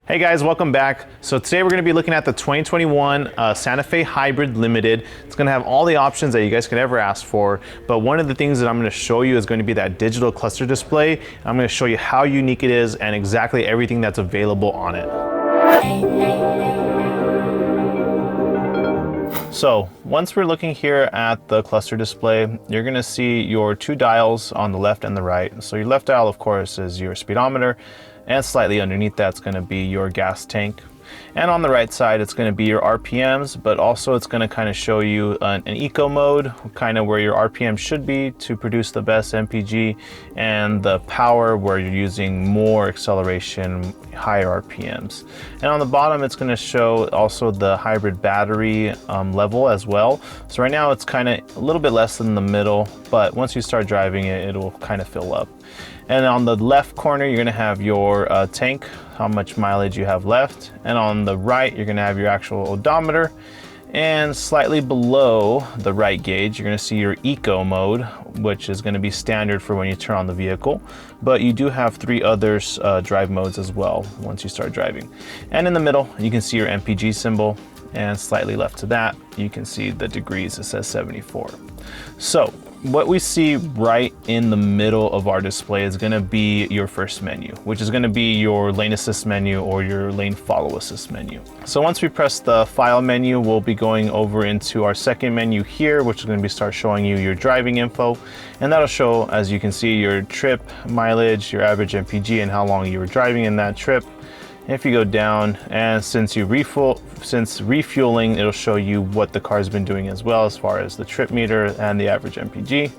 Hey guys, welcome back. So today we're going to be looking at the 2021 Santa Fe Hybrid Limited. It's going to have all the options that you guys could ever ask for, but one of the things that I'm going to show you is going to be that digital cluster display. I'm going to show you how unique it is and exactly everything that's available on it. So once we're looking here at the cluster display, you're going to see your two dials on the left and the right. So your left dial, of course, is your speedometer, and slightly underneath that's going to be your gas tank. And on the right side, it's going to be your RPMs, but also it's going to kind of show you an eco mode, kind of where your RPM should be to produce the best MPG, and the power where you're using more acceleration, higher RPMs. And on the bottom, it's going to show also the hybrid battery level as well. So right now it's kind of a little bit less than the middle, but once you start driving it, it'll kind of fill up. And on the left corner, you're going to have your tank, how much mileage you have left. And on the right, you're going to have your actual odometer. And slightly below the right gauge, you're going to see your eco mode, which is going to be standard for when you turn on the vehicle. But you do have three other drive modes as well once you start driving. And in the middle, you can see your MPG symbol. And slightly left to that, you can see the degrees. It says 74. So what we see right in the middle of our display is going to be your first menu, which is going to be your lane assist menu or your lane follow assist menu. So once we press the file menu, we'll be going over into our second menu here, which is going to be start showing you your driving info. And that'll show, as you can see, your trip mileage, your average MPG, and how long you were driving in that trip. If you go down, and since refueling, it'll show you what the car's been doing as well, as far as the trip meter and the average MPG.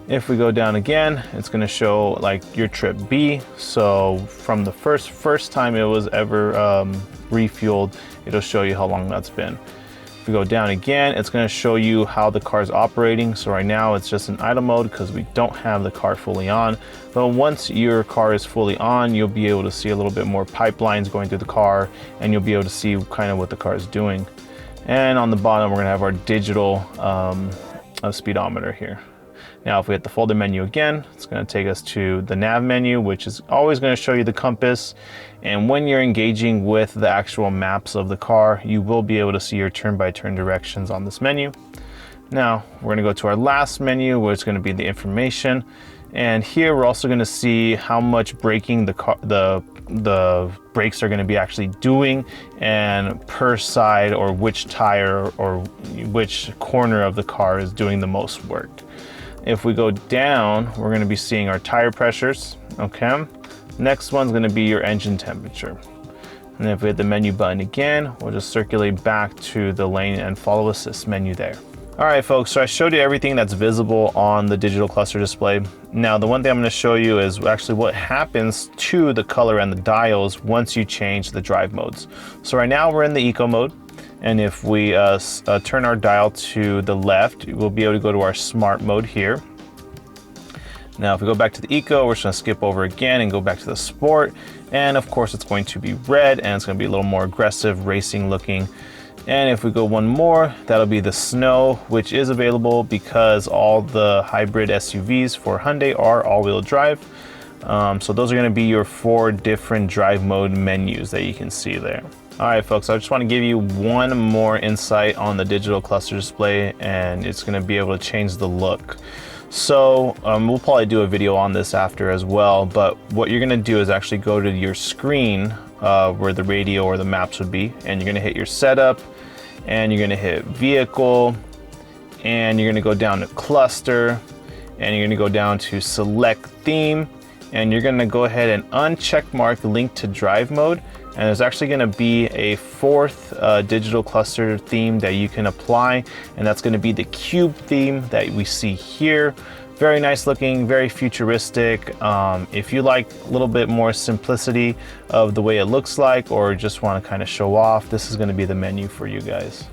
If we go down again, it's going to show like your trip B. So from the first time it was ever refueled, it'll show you how long that's been. If we go down again, it's going to show you how the car is operating. So right now it's just in idle mode because we don't have the car fully on. But once your car is fully on, you'll be able to see a little bit more pipelines going through the car, and you'll be able to see kind of what the car is doing. And on the bottom, we're going to have our digital speedometer here. Now, if we hit the folder menu again, it's going to take us to the nav menu, which is always going to show you the compass. And when you're engaging with the actual maps of the car, you will be able to see your turn-by-turn directions on this menu. Now, we're going to go to our last menu, where it's going to be the information. And here we're also going to see how much braking the brakes are going to be actually doing, and per side, or which tire or which corner of the car is doing the most work. If we go down, we're going to be seeing our tire pressures. Okay. Next one's going to be your engine temperature. And if we hit the menu button again, we'll just circulate back to the lane and follow assist menu there. All right, folks, so I showed you everything that's visible on the digital cluster display. Now, the one thing I'm going to show you is actually what happens to the color and the dials once you change the drive modes. So right now we're in the eco mode. And if we turn our dial to the left, we'll be able to go to our smart mode here. Now, if we go back to the eco, we're just going to skip over again and go back to the sport. And of course, it's going to be red, and it's going to be a little more aggressive, racing looking. And if we go one more, that'll be the snow, which is available because all the hybrid SUVs for Hyundai are all-wheel drive. So those are going to be your 4 different drive mode menus that you can see there. All right, folks, I just want to give you one more insight on the digital cluster display, and it's going to be able to change the look. So we'll probably do a video on this after as well, but what you're going to do is actually go to your screen where the radio or the maps would be, and you're going to hit your setup, and you're going to hit vehicle, and you're going to go down to cluster, and you're going to go down to select theme, and you're going to go ahead and uncheck mark link to drive mode. And there's actually going to be a 4th digital cluster theme that you can apply, and that's going to be the cube theme that we see here. Very nice looking, very futuristic. If you like a little bit more simplicity of the way it looks like, or just want to kind of show off, this is going to be the menu for you guys.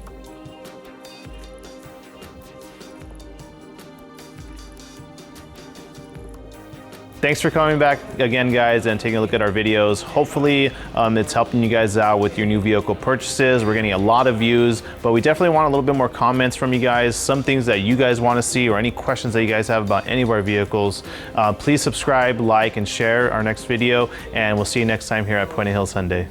Thanks for coming back again, guys, and taking a look at our videos. Hopefully it's helping you guys out with your new vehicle purchases. We're getting a lot of views, but we definitely want a little bit more comments from you guys, some things that you guys want to see, or any questions that you guys have about any of our vehicles. Please subscribe, like, and share our next video, and we'll see you next time here at Puente Hyundai.